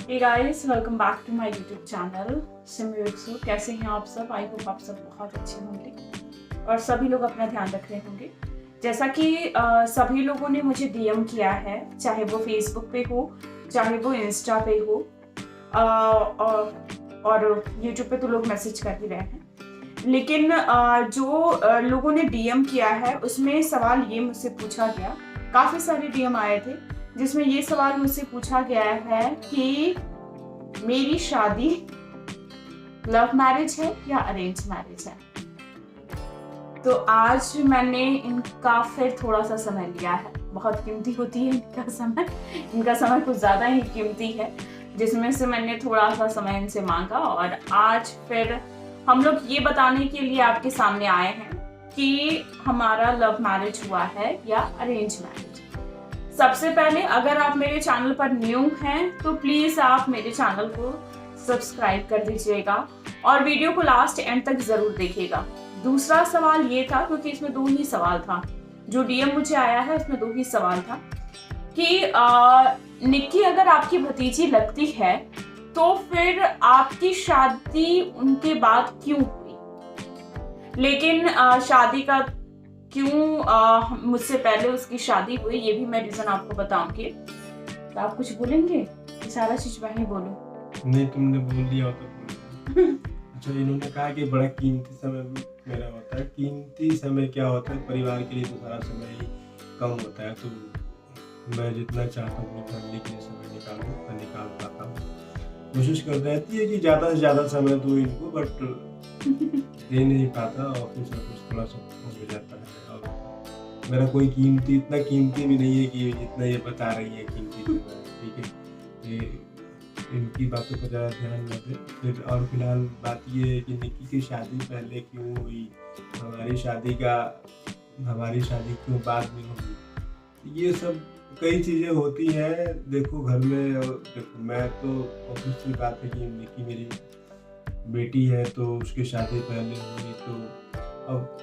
Hey guys, welcome back to my YouTube channel सिम्युट्सू। कैसे हैं आप सब? आई होप आप सब बहुत अच्छे होंगे और सभी लोग अपना ध्यान रख रहे होंगे। जैसा कि सभी लोगों ने मुझे डीएम किया है, चाहे वो फेसबुक पे हो, चाहे वो इंस्टा पे हो, और यूट्यूब पे तो लोग मैसेज कर ही रहे हैं। लेकिन जो लोगों ने डीएम किया है उसमें सवाल ये मुझसे पूछा गया, काफ़ी सारे डीएम आए थे जिसमें ये सवाल मुझसे पूछा गया है कि मेरी शादी लव मैरिज है या अरेंज मैरिज है। तो आज मैंने इनका फिर थोड़ा सा समय लिया है। बहुत कीमती होती है इनका समय कुछ ज़्यादा ही कीमती है, जिसमें से मैंने थोड़ा सा समय इनसे मांगा और आज फिर हम लोग ये बताने के लिए आपके सामने आए हैं कि हमारा लव मैरिज हुआ है या अरेंज मैरिज। सबसे पहले अगर आप मेरे चैनल पर न्यू हैं तो प्लीज आप मेरे चैनल को सब्सक्राइब कर दीजिएगा और वीडियो को लास्ट एंड तक जरूर देखिएगा। दूसरा सवाल ये था, क्योंकि इसमें दो ही सवाल था, जो डीएम मुझे आया है उसमें दो ही सवाल था कि निक्की अगर आपकी भतीजी लगती है तो फिर आपकी शादी उनके बाद क्यों हुई। लेकिन शादी का क्यों मुझसे पहले उसकी शादी हुई, ये भी मैं रीजन आपको बताऊंगी। तो आप कुछ बोलेंगे? सारा चीज मैं ही बोलूं? नहीं, तुमने बोल दिया होता। अच्छा, इन्होंने कहा कि बड़ा कीमती समय मेरा होता है। कीमती समय क्या होता है? परिवार के लिए तो सारा समय ही कम होता है, तो मैं जितना चाहता हूँ अपनी फैमिली के लिए समय निकालूं, मैं निकाल पाता हूँ। कोशिश कर रहती है कि ज़्यादा से ज़्यादा समय दूँ इनको, बट दे नहीं पाता। ऑफिस थोड़ा सा हो जाता है और मेरा कोई कीमती इतना कीमती भी नहीं है कि जितना ये बता रही है कीमती समय। ठीक है, ये इनकी बातों पर ज़्यादा ध्यान न दें। फिर और फिलहाल बात ये है कि निक्की की शादी पहले क्यों हुई, हमारी शादी क्यों बाद में हुई, ये सब कई चीज़ें होती हैं। देखो घर में, देखो मैं तो ऑफिस की बात है कि निक्की मेरी बेटी है तो उसकी शादी पहले हुई, तो अब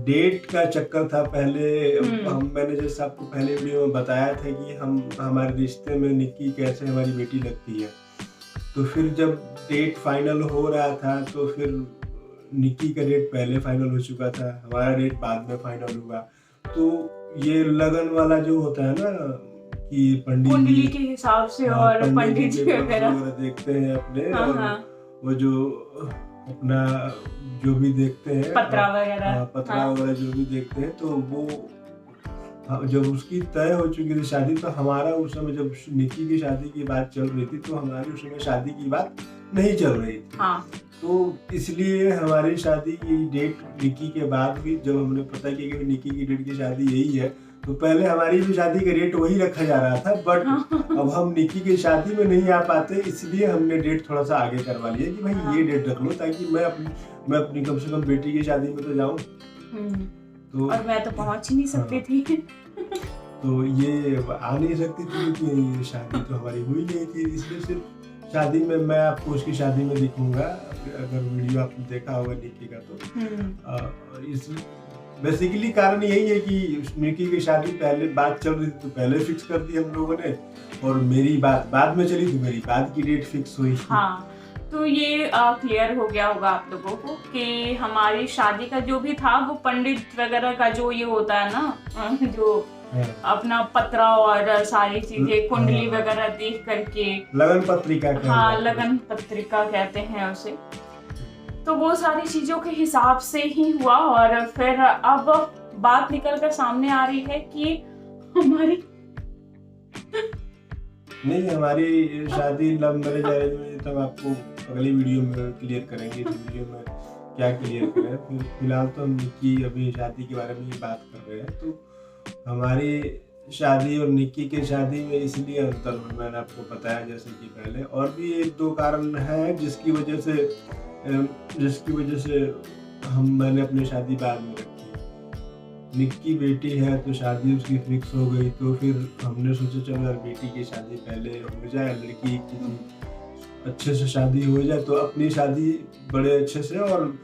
डेट का चक्कर था पहले। मैंने जैसे आपको पहले वीडियो में बताया था कि हमारे रिश्ते में निक्की कैसे हमारी बेटी लगती है, तो फिर जब डेट फाइनल हो रहा था तो फिर निक्की का डेट पहले फाइनल हो चुका था, हमारा डेट बाद में फाइनल हुआ। तो ये लगन वाला जो होता है ना कि पंडित जी के हिसाब से और पंडित जी वगैरह देखते हैं अपने, और वो जो अपना जो भी देखते हैं पत्रा वगैरह जो भी देखते हैं, तो वो जब उसकी तय हो चुकी थी शादी, तो हमारा उस समय जब निक्की की शादी की बात चल रही थी तो हमारी उस समय शादी की बात नहीं चल रही थी। तो इसलिए हमारी शादी की डेट निक्की के बाद भी, जब हमने पता किया कि निक्की की डेट की शादी यही है, तो पहले हमारी भी शादी का डेट वही रखा जा रहा था, बट अब हम निक्की की शादी में नहीं आ पाते, इसलिए हमने डेट थोड़ा सा आगे करवा लिया कि भाई ये डेट रख लो, ताकि मैं अपनी कम से कम बेटी की शादी में तो जाऊं। तो और मैं तो पहुंच ही नहीं सकती थी। तो ये आ नहीं सकती थी क्योंकि शादी तो हमारी हुई नहीं थी, इसलिए सिर्फ शादी में मैं आपको उसकी शादी में दिखूंगा। अगर वीडियो आपने देखा होगा निक्की का, तो इस बेसिकली कारण यही है कि निक्की की शादी पहले बात चल रही थी तो पहले फिक्स कर दी हम लोगों ने, और मेरी बात बाद में चली तो मेरी बाद की डेट फिक्स हुई। तो ये क्लियर हो गया होगा आप लोगों को कि हमारी शादी का जो भी था वो पंडित वगैरह का जो ये होता है ना, जो अपना पत्रा और सारी चीजें कुंडली वगैरह देख करके लगन पत्रिका, लगन पत्रिका कहते हैं उसे। तो वो सारी चीजों के हिसाब से ही हुआ और फिर अब बात निकल कर सामने आ रही है कि हमारी शादी लव मैरिज अरेंज मैरिज तब आपको अगली वीडियो में क्लियर करेंगे। इस वीडियो में क्या क्लियर करें, फिलहाल तो हम निक्की अभी शादी के बारे में ही बात कर रहे हैं। तो हमारी शादी और निक्की की शादी में इसलिए अंतर हुआ, मैंने आपको बताया जैसे कि पहले, और भी एक दो कारण है जिसकी वजह से मैंने अपनी शादी बाद में रखी। निक्की बेटी है तो शादी उसकी फिक्स हो गई, तो फिर हमने सोचा चलो यार बेटी की शादी पहले हो जाए, लड़की की अच्छे से शादी हो जाए तो अपनी शादी बड़े अच्छे से और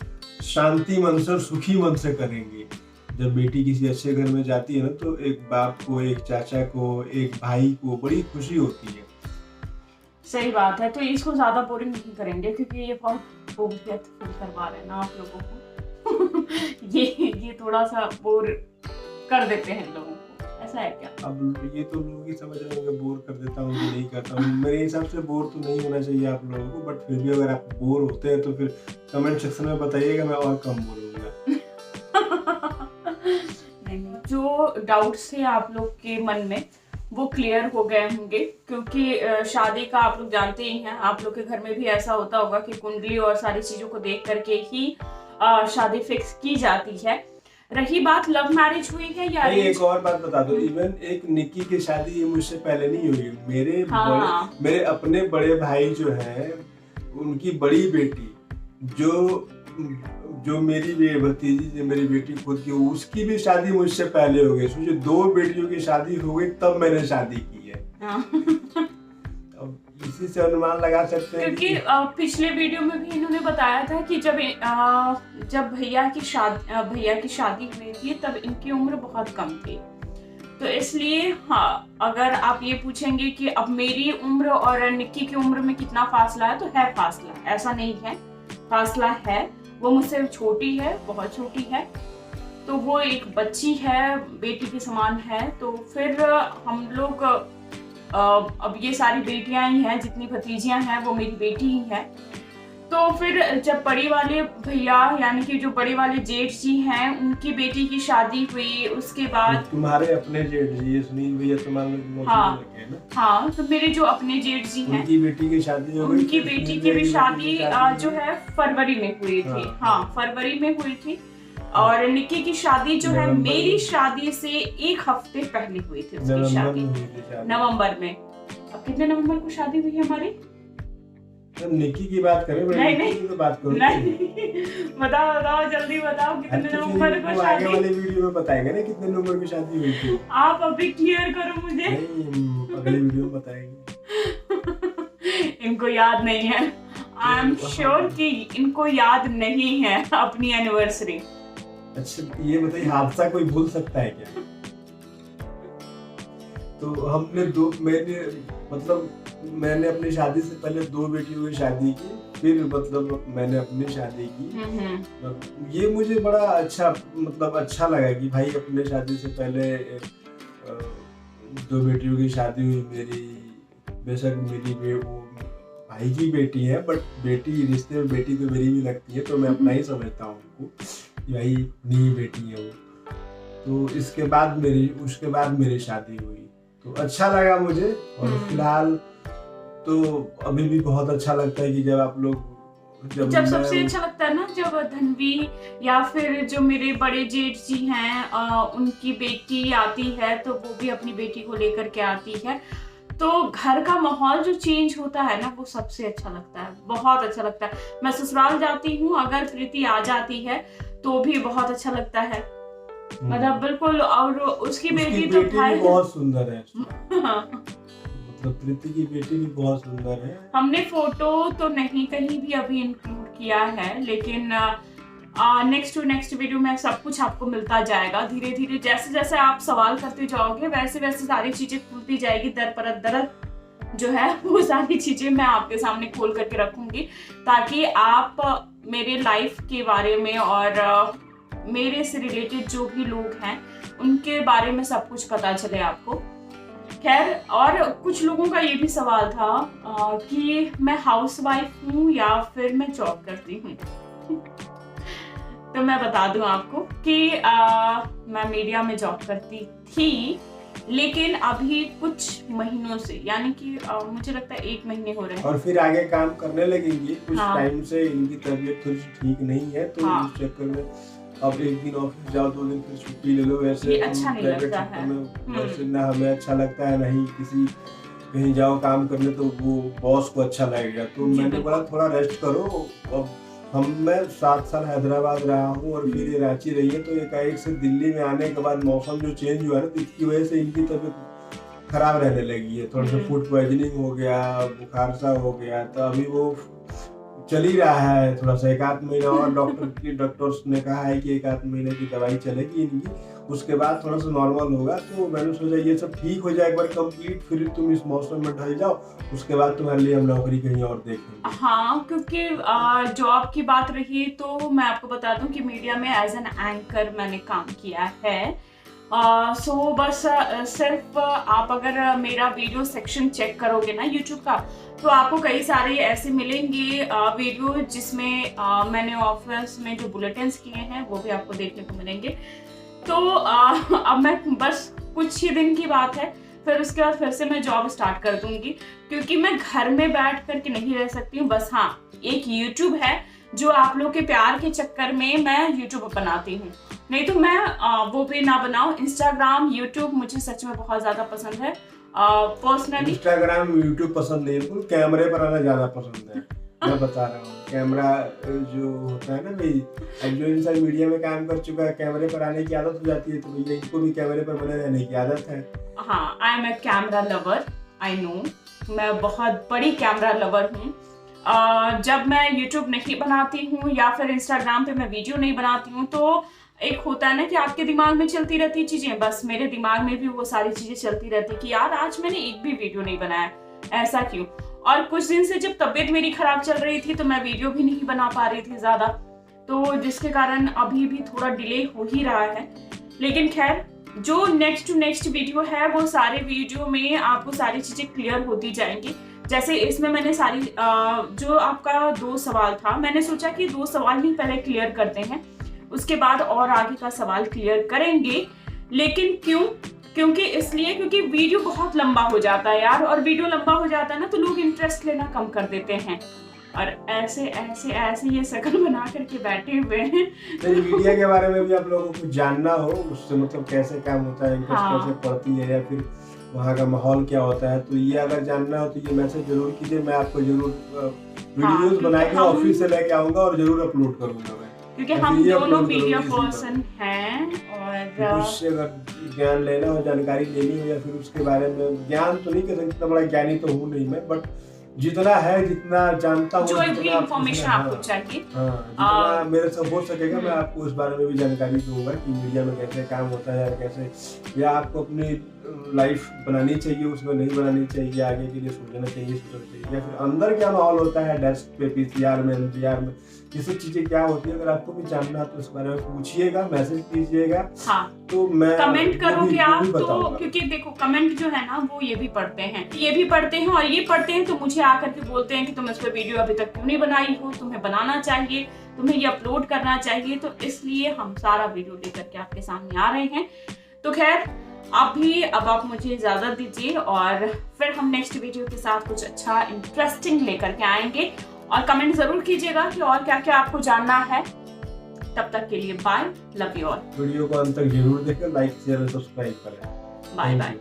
शांति मन से और सुखी मन से करेंगे। जब बेटी किसी अच्छे घर में जाती है ना, तो एक बाप को, एक चाचा को, एक भाई को बड़ी खुशी होती है। सही बात है, तो इसको ज्यादा बोरिंग नहीं करेंगे क्योंकि ये बहुत बोरियत फील करवा रहे हैं ना आप लोगों को। ये थोड़ा सा बोर कर देते हैं लोगों को, ऐसा है क्या? अब ये तो लोग ही समझ रहे होंगे बोर कर देता हूँ कि नहीं करता हूँ। मेरे हिसाब से बोर तो नहीं होना चाहिए आप लोगों को, बट फिर भी अगर आप बोर होते हैं तो फिर कमेंट सेक्शन में बताइएगा, मैं और कम बोर होऊंगा। नहीं, जो डाउट्स थे आप लोग के मन में वो क्लियर हो गए होंगे, क्योंकि शादी का आप लोग जानते ही हैं, आप लोग के घर में भी ऐसा होता होगा कि कुंडली और सारी चीजों को देख करके ही शादी फिक्स की जाती है। रही बात लव मैरिज हुई है या एक और बात बता दो, इवन एक निक्की की शादी ये मुझसे पहले नहीं हुई। मेरे अपने बड़े भाई जो है, उनकी बड़ी बेटी जो मेरी भतीजी जो मेरी बेटी खुद की, उसकी भी शादी मुझसे पहले हो गई। सोचिए 2 बेटियों की शादी हो गई तब मैंने शादी की है। अब इसी से अनुमान लगा सकते हैं क्योंकि पिछले वीडियो में भी इन्होंने बताया था कि जब भैया की शादी हुई थी तब इनकी उम्र बहुत कम थी। तो इसलिए हाँ, अगर आप ये पूछेंगे कि अब मेरी उम्र और निक्की की उम्र में कितना फासला है, तो है फासला, ऐसा नहीं है, फासला है। वो मुझसे छोटी है, बहुत छोटी है, तो वो एक बच्ची है, बेटी के समान है। तो फिर हम लोग अब ये सारी बेटियां ही हैं, जितनी भतीजियां हैं वो मेरी बेटी ही है। तो फिर जब बड़ी वाले भैया यानी कि जो बड़े वाले जेठ जी हैं, उनकी बेटी की शादी हुई, उसके बाद तुम्हारे अपने जेठ जी सुनील भैया तो मान लो, हाँ, तो मेरे जो अपने जेठ जी हैं, उनकी बेटी की शादी हो गई। उनकी बेटी की भी शादी जो है फरवरी में हुई थी। हाँ, फरवरी में हुई थी। और निक्की की शादी जो है मेरी शादी से 1 हफ्ते पहले हुई थी, उसकी शादी नवंबर में। अब कितने नवंबर को शादी हुई है हमारी? निक्की की बात करें, नहीं तो बात करो। नहीं, बताओ जल्दी बताओ कितने नवंबर को शादी? आगे वाले वीडियो में बताएंगे ना कितने नवंबर की शादी हुई थी। आप अभी क्लियर करो मुझे। नहीं, अगले वीडियो में बताएंगे। इनको याद नहीं है, आई एम श्योर कि इनको याद नहीं है अपनी एनिवर्सरी। अच्छा, ये बताइए, हादसा कोई भूल सकता है क्या? तो मैंने अपनी शादी से पहले 2 बेटियों की शादी की, फिर मतलब मैंने अपनी शादी की। ये मुझे बड़ा अच्छा लगा कि भाई अपने शादी से पहले 2 बेटियों की शादी हुई मेरी। बेशक मेरी वो भाई की बेटी है, बट बेटी रिश्ते में बेटी तो मेरी भी लगती है, तो मैं अपना ही समझता हूँ उनको, यही अपनी बेटी है वो। तो उसके बाद मेरी शादी हुई, तो अच्छा लगा मुझे। और फिलहाल तो अभी भी बहुत अच्छा लगता है कि जब सबसे अच्छा लगता है ना, जब धनवी या फिर जो मेरे बड़े जेठ जी हैं उनकी बेटी आती है, तो वो भी अपनी बेटी को लेकर के आती है। तो घर का माहौल जो चेंज होता है ना, वो सबसे अच्छा लगता है, बहुत अच्छा लगता है। मैं ससुराल जाती हूँ, अगर प्रीति आ जाती है तो भी बहुत अच्छा लगता है, मतलब बिल्कुल। और उसकी बेटी तो भाई बहुत सुंदर है। मतलब प्रीति की बेटी भी बहुत सुंदर है। हमने फोटो तो नहीं कहीं भी अभी इंक्लूड किया है, लेकिन नेक्स्ट वीडियो में सब कुछ आपको मिलता जाएगा। धीरे धीरे जैसे जैसे आप सवाल करते जाओगे, वैसे वैसे सारी चीजें खुलती जाएगी, दर जो है वो सारी चीजें मैं आपके सामने खोल करके रखूंगी, ताकि आप मेरे लाइफ के बारे में और मेरे से रिलेटेड जो भी लोग हैं उनके बारे में सब कुछ पता चले आपको। खैर, और कुछ लोगों का ये भी सवाल था कि मैं हाउसवाइफ हूँ या फिर मैं जॉब करती हूँ। तो मैं बता दूं आपको कि मैं मीडिया में जॉब करती थी, लेकिन अभी कुछ महीनों से, यानी कि मुझे लगता है 1 महीने हो रहे हैं, और फिर आगे काम करने लगेंगी। कुछ टाइम से इनकी तबीयत थोड़ी ठीक नहीं है, तो इस चक्कर में अब 1 दिन ऑफिस जाओ, 2 दिन फिर छुट्टी ले लो। वैसे अच्छा नहीं लगता है, वैसे ना हमें अच्छा लगता है, नहीं कहीं जाओ काम करने तो वो बॉस को अच्छा लगेगा। तो मैंने बोला थोड़ा रेस्ट करो। अब मैं 7 साल हैदराबाद रहा हूँ और फिर ये रांची रही है, तो एकाएक से दिल्ली में आने के बाद मौसम जो चेंज हुआ है ना, तो इसकी वजह से इनकी तबीयत खराब रहने लगी है। थोड़ा सा फूड पॉइजनिंग हो गया, बुखार सा हो गया, तो अभी वो चल ही रहा है थोड़ा सा 1 आध महीना और। डॉक्टर्स ने कहा है कि 1 आध महीने की दवाई चलेगी इनकी, उसके बाद थोड़ा सा नॉर्मल होगा। तो मैंने सोचा ये सब ठीक हो जाए एक बार कंप्लीट, फिर तुम इस मौसम में ढल जाओ, उसके बाद तुम्हारे लिए हम नौकरी कहीं और देखेंगे। हाँ, क्योंकि जॉब की बात रही तो मैं आपको बता दूं कि मीडिया में एज एन एंकर मैंने काम किया है। सो बस सिर्फ आप अगर मेरा वीडियो सेक्शन चेक करोगे ना यूट्यूब का, तो आपको कई सारे ऐसे मिलेंगे वीडियो जिसमें मैंने ऑफिस में जो बुलेटिन्स किए हैं वो भी आपको देखने को मिलेंगे। तो अब मैं बस कुछ ही दिन की बात है, फिर उसके बाद फिर से मैं जॉब स्टार्ट कर दूंगी, क्योंकि मैं घर में बैठ करके नहीं रह सकती हूँ। बस हाँ, एक यूट्यूब है जो आप लोग के प्यार के चक्कर में मैं यूट्यूब बनाती हूँ, नहीं तो मैं वो भी ना बनाऊं। इंस्टाग्राम, यूट्यूब मुझे सच में बहुत ज्यादा पसंद है पर्सनली। इंस्टाग्राम यूट्यूब पसंद नहीं है, कैमरे पर आना ज्यादा पसंद है। मैं बता रहा हूँ, कैमरा जो होता है ना भाई, अब जो इंसान मीडिया में काम कर चुका है, कैमरे पर आने की आदत हो जाती है, तो भैया इनको भी कैमरे पर बने रहने की आदत है। हाँ, I am a camera lover, I know, मैं बहुत बड़ी कैमरा लवर हूँ। जब मैं यूट्यूब नहीं बनाती हूँ या फिर इंस्टाग्राम पे मैं वीडियो नहीं बनाती हूँ, तो एक होता है ना कि आपके दिमाग में चलती रहती चीजें, बस मेरे दिमाग में भी वो सारी चीजें चलती रहती कि यार आज मैंने एक भी वीडियो नहीं बनाया, ऐसा क्यों। और कुछ दिन से जब तबीयत मेरी खराब चल रही थी तो मैं वीडियो भी नहीं बना पा रही थी ज्यादा, तो जिसके कारण अभी भी थोड़ा डिले हो ही रहा है। लेकिन खैर, जो नेक्स्ट टू नेक्स्ट वीडियो है वो सारे वीडियो में आपको सारी चीजें क्लियर होती जाएंगी। जैसे इसमें मैंने सारी जो आपका 2 सवाल था, मैंने सोचा कि 2 सवाल ही पहले क्लियर करते हैं, उसके बाद और आगे का सवाल क्लियर करेंगे। लेकिन क्योंकि इसलिए क्योंकि वीडियो बहुत लंबा हो जाता है यार, और वीडियो लंबा हो जाता है ना तो लोग इंटरेस्ट लेना कम कर देते हैं, और ऐसे ऐसे ऐसे ये शकल बना करके बैठे हुए हैं। तो मीडिया के बारे में भी आप लोगों को जानना हो, उससे मतलब कैसे काम होता है, इंटरेस्ट हाँ। कैसे पड़ती है, या फिर वहाँ का माहौल क्या होता है, तो ये अगर जानना हो तो ये मैसेज जरूर कीजिए। मैं आपको जरूर वीडियोस बना के ऑफिस से लेके आऊंगा और जरूर अपलोड करूंगा मैं, क्योंकि हम दोनों मीडिया पर्सन हैं। और उससे अगर ज्ञान लेना हो, जानकारी लेनी हो, या फिर उसके बारे में ज्ञान तो नहीं कह सकते, इतना बड़ा ज्ञानी तो हूँ नहीं मैं, बट जितना है, जितना जानता हूँ, जो भी इंफॉर्मेशन आपको चाहिए, जितना मेरे से हो सकेगा मैं आपको इस बारे में भी जानकारी दूंगा कि मीडिया में कैसे काम होता है, या कैसे, या आपको अपनी लाइफ बनानी चाहिए, उसमें नहीं बनानी चाहिए, आगे के लिए सोचना चाहिए, या फिर अंदर क्या माहौल होता है डेस्क पे, पीसीआर में, एनसीआर में, ये सब चीजें क्या होती है। अगर आपको भी जानना है तो इस बारे में पूछिएगा, मैसेज कीजिएगा। हाँ, तो मैं कमेंट करोगे आप तो, क्योंकि क्योंकि देखो कमेंट जो है ना वो ये भी पढ़ते हैं और ये पढ़ते हैं, तो मुझे आकर के बोलते हैं कि तुम इस पर वीडियो अभी तक क्यों नहीं बनाई हो, तुम्हें बनाना चाहिए, तुम्हें ये अपलोड करना चाहिए। तो इसलिए हम सारा वीडियो लेकर के आपके सामने आ रहे हैं। तो खैर, अब आप मुझे इजाजत दीजिए, और फिर हम नेक्स्ट वीडियो के साथ कुछ अच्छा इंटरेस्टिंग लेकर के आएंगे। और कमेंट जरूर कीजिएगा कि और क्या क्या आपको जानना है। तब तक के लिए bye, love you all. Video को अंत तक जरूर देखें, लाइक शेयर और सब्सक्राइब करें। Bye bye.